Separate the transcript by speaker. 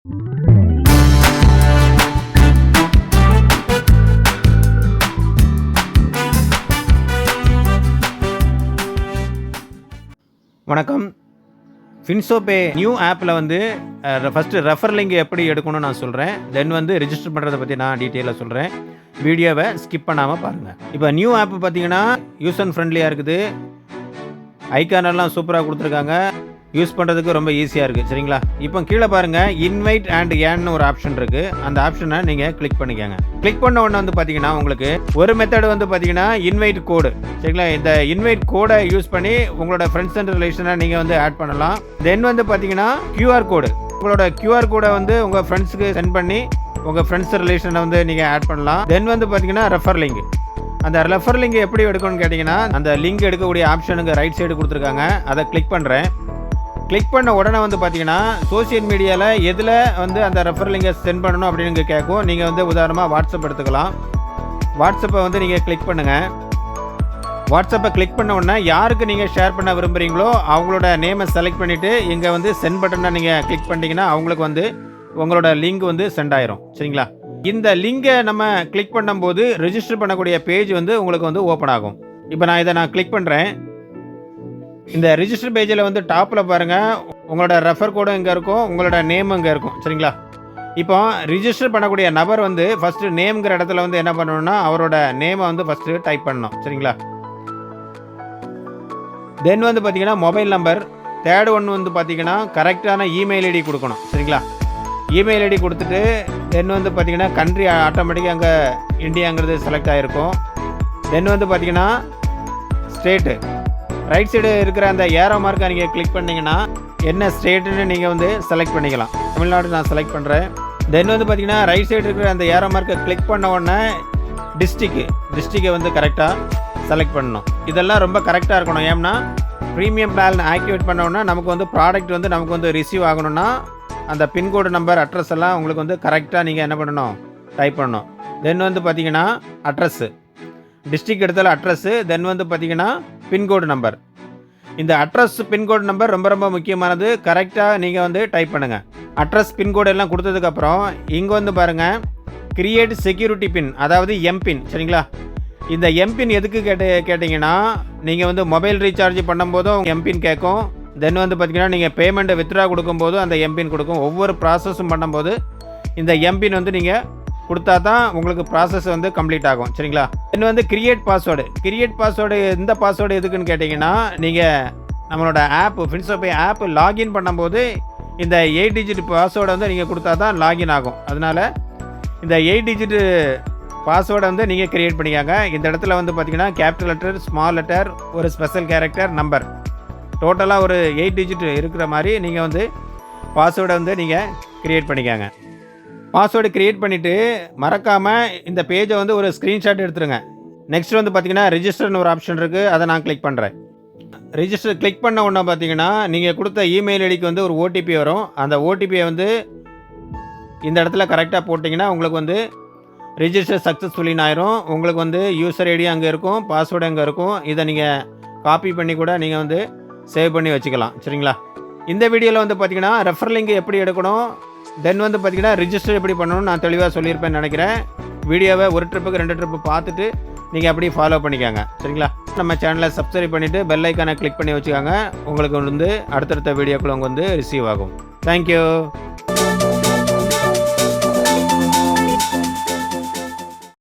Speaker 1: வணக்கம். ஃபின்சோபே நியூ ஆப்பில் வந்து ஃபஸ்ட்டு ரெஃபர் லிங்க் எப்படி எடுக்கணும்னு நான் சொல்கிறேன். தென் வந்து ரிஜிஸ்டர் பண்ணுறதை பற்றி நான் டீட்டெயிலாக சொல்கிறேன். வீடியோவை ஸ்கிப் பண்ணாமல் பாருங்கள். இப்போ நியூ ஆப் பார்த்தீங்கன்னா யூசர் ஃப்ரெண்ட்லியாக இருக்குது. ஐக்கானெல்லாம் சூப்பராக கொடுத்துருக்காங்க. யூஸ் பண்ணுறதுக்கு ரொம்ப ஈஸியாக இருக்குது. சரிங்களா? இப்போ கீழே பாருங்கள், இன்வைட் அண்ட் ஏன்னு ஒரு ஆப்ஷன் இருக்குது. அந்த ஆப்ஷனை நீங்கள் கிளிக் பண்ணிக்கோங்க. கிளிக் பண்ண உடனே வந்து பார்த்தீங்கன்னா உங்களுக்கு ஒரு மெத்தட் வந்து பார்த்தீங்கன்னா இன்வைட் கோடு. சரிங்களா? இந்த இன்வைட் கோடை யூஸ் பண்ணி உங்களோட ஃப்ரெண்ட்ஸ் அண்ட் ரிலேஷனை நீங்கள் வந்து ஆட் பண்ணலாம். தென் வந்து பார்த்தீங்கன்னா கியூஆர் கோடு, உங்களோட கியூஆர் கோடை வந்து உங்கள் ஃப்ரெண்ட்ஸுக்கு சென்ட் பண்ணி உங்கள் ஃப்ரெண்ட்ஸ் ரிலேஷனை வந்து நீங்கள் ஆட் பண்ணலாம். தென் வந்து பார்த்தீங்கன்னா ரெஃபர் லிங்க். அந்த ரெஃபர் லிங்க் எப்படி எடுக்கணும்னு கேட்டிங்கன்னா, அந்த லிங்க் எடுக்கக்கூடிய ஆப்ஷனுக்கு ரைட் சைடு கொடுத்துருக்காங்க. அதை கிளிக் பண்ணுறேன். கிளிக் பண்ண உடனே வந்து பார்த்தீங்கன்னா சோஷியல் மீடியாவில் எதில் வந்து அந்த ரெஃபர் லிங்கை சென்ட் பண்ணணும் அப்படின்னு கேட்கும். நீங்கள் வந்து உதாரணமாக வாட்ஸ்அப் எடுத்துக்கலாம். வாட்ஸ்அப்பை வந்து நீங்கள் கிளிக் பண்ணுங்கள். வாட்ஸ்அப்பை கிளிக் பண்ண உடனே யாருக்கு நீங்கள் ஷேர் பண்ண விரும்புகிறீங்களோ அவங்களோட நேமை செலக்ட் பண்ணிவிட்டு இங்கே வந்து சென்ட் பட்டனை நீங்கள் கிளிக் பண்ணிட்டீங்கன்னா அவங்களுக்கு வந்து உங்களோட லிங்க் வந்து சென்ட் ஆயிரும். சரிங்களா? இந்த லிங்கை நம்ம கிளிக் பண்ணும்போது ரெஜிஸ்டர் பண்ணக்கூடிய பேஜ் வந்து உங்களுக்கு வந்து ஓப்பன் ஆகும். இப்போ நான் கிளிக் பண்ணுறேன். இந்த ரிஜிஸ்டர் பேஜில் வந்து டாப்பில் பாருங்கள், உங்களோட ரெஃபர் கோடும் இங்கே இருக்கும், உங்களோட நேமும் இங்கே இருக்கும். சரிங்களா? இப்போ ரிஜிஸ்டர் பண்ணக்கூடிய நபர் வந்து ஃபஸ்ட்டு நேம்ங்கிற இடத்துல வந்து என்ன பண்ணணும்னா அவரோட நேமை வந்து ஃபஸ்ட்டு டைப் பண்ணணும். சரிங்களா? தென் வந்து பார்த்தீங்கன்னா மொபைல் நம்பர். தேர்ட் ஒன் வந்து பார்த்தீங்கன்னா கரெக்டான இமெயில் ஐடி கொடுக்கணும். சரிங்களா? இமெயில் ஐடி கொடுத்துட்டு தென் வந்து பார்த்தீங்கன்னா கண்ட்ரி ஆட்டோமேட்டிக்காக அங்கே இந்தியாங்கிறது செலக்ட் ஆகிருக்கும். தென் வந்து பார்த்தீங்கன்னா ஸ்டேட்டு. ரைட் சைடு இருக்கிற அந்த ஏரோ மார்க்கை நீங்கள் கிளிக் பண்ணிங்கன்னா என்ன ஸ்டேட்டுன்னு நீங்கள் வந்து செலக்ட் பண்ணிக்கலாம். தமிழ்நாடு நான் செலக்ட் பண்ணுறேன். தென் வந்து பார்த்தீங்கன்னா ரைட் சைடு இருக்கிற அந்த ஏரோ மார்க்கை கிளிக் பண்ண உடனே டிஸ்ட்ரிக்டை வந்து கரெக்டாக செலக்ட் பண்ணணும். இதெல்லாம் ரொம்ப கரெக்டாக இருக்கணும். ஏன்னா ப்ரீமியம் பிளான் ஆக்டிவேட் பண்ண உடனே நமக்கு வந்து ப்ராடக்ட் வந்து நமக்கு வந்து ரிசீவ் ஆகணும்னா அந்த பின்கோடு நம்பர் அட்ரஸ் எல்லாம் உங்களுக்கு வந்து கரெக்டாக நீங்கள் என்ன பண்ணணும், டைப் பண்ணணும். தென் வந்து பார்த்தீங்கன்னா அட்ரஸ்ஸு, டிஸ்ட்ரிக்ட் இடத்துல அட்ரஸ்ஸு, தென் வந்து பார்த்தீங்கன்னா பின்கோடு நம்பர். இந்த அட்ரஸ் பின்கோடு நம்பர் ரொம்ப ரொம்ப முக்கியமானது. கரெக்டாக நீங்கள் வந்து டைப் பண்ணுங்கள். அட்ரஸ் பின்கோடு எல்லாம் கொடுத்ததுக்கப்புறம் இங்கே வந்து பாருங்கள், கிரியேட் செக்யூரிட்டி பின், அதாவது எம்பின். சரிங்களா? இந்த எம்பின் எதுக்கு கேட்டிங்கன்னா நீங்கள் வந்து மொபைல் ரீசார்ஜ் பண்ணும்போதும் எம்பின் கேட்கும். தென் வந்து பார்த்தீங்கன்னா நீங்கள் பேமெண்ட்டை வித்ட்ரா கொடுக்கும்போதும் அந்த எம்பின் கொடுக்கும். ஒவ்வொரு ப்ராசஸும் பண்ணும்போது இந்த எம்பின் வந்து நீங்கள் கொடுத்தா தான் உங்களுக்கு ப்ராசஸ் வந்து கம்ப்ளீட் ஆகும். சரிங்களா? இன்னும் வந்து கிரியேட் பாஸ்வேர்டு. இந்த பாஸ்வேர்டு எதுக்குன்னு கேட்டிங்கன்னா நீங்கள் நம்மளோட ஆப் ஃபின்சோபே ஆப் லாகின் பண்ணும்போது இந்த 8 டிஜிட் பாஸ்வேர்டை வந்து நீங்கள் கொடுத்தா தான் லாகின் ஆகும். அதனால் இந்த 8 டிஜிட் பாஸ்வேர்டை வந்து நீங்கள் கிரியேட் பண்ணிக்காங்க. இந்த இடத்துல வந்து பார்த்தீங்கன்னா கேபிட்டல் லெட்டர், ஸ்மால் லெட்டர், ஒரு ஸ்பெஷல் கேரக்டர், நம்பர், டோட்டலாக ஒரு 8 டிஜிட் இருக்கிற மாதிரி நீங்கள் வந்து பாஸ்வேர்டை வந்து நீங்கள் கிரியேட் பண்ணிக்காங்க. பாஸ்வேர்டு க்ரியேட் பண்ணிவிட்டு மறக்காமல் இந்த பேஜை வந்து ஒரு ஸ்க்ரீன்ஷாட் எடுத்துருங்க. நெக்ஸ்ட் வந்து பார்த்தீங்கன்னா ரிஜிஸ்டர்னு ஒரு ஆப்ஷன் இருக்குது. அதை நான் கிளிக் பண்ணுறேன். ரிஜிஸ்டர் கிளிக் பண்ண உடனே பார்த்தீங்கன்னா நீங்கள் கொடுத்த இமெயில் ஐடிக்கு வந்து ஒரு ஓடிபி வரும். அந்த ஓடிபியை வந்து இந்த இடத்துல கரெக்டாக போட்டிங்கன்னா உங்களுக்கு வந்து ரிஜிஸ்டர் சக்ஸஸ்ஃபுல்லின்னு ஆயிரும். உங்களுக்கு வந்து யூசர் ஐடி அங்கே இருக்கும், பாஸ்வேர்டு அங்கே இருக்கும். இதை நீங்கள் காப்பி பண்ணி கூட நீங்கள் வந்து சேவ் பண்ணி வச்சுக்கலாம். சரிங்களா? இந்த வீடியோவில் வந்து பார்த்தீங்கன்னா ரெஃபர் லிங்க் எப்படி எடுக்கணும், தென் வந்து பார்த்தீங்கன்னா ரிஜிஸ்டர் எப்படி பண்ணணும்னு நான் தெளிவாக சொல்லியிருப்பேன்னு நினைக்கிறேன். வீடியோவை ஒரு ட்ரிப்புக்கு 2 ட்ரிப்பு பார்த்துட்டு நீங்கள் அப்படியே ஃபாலோ பண்ணிக்கோங்க. சரிங்களா? நம்ம சேனலை சப்ஸ்கிரைப் பண்ணிவிட்டு பெல் ஐக்கானை கிளிக் பண்ணி வச்சுக்கோங்க. உங்களுக்கு வந்து அடுத்தடுத்த வீடியோக்கள் உங்களுக்கு வந்து ரிசீவ் ஆகும். தேங்க்யூ.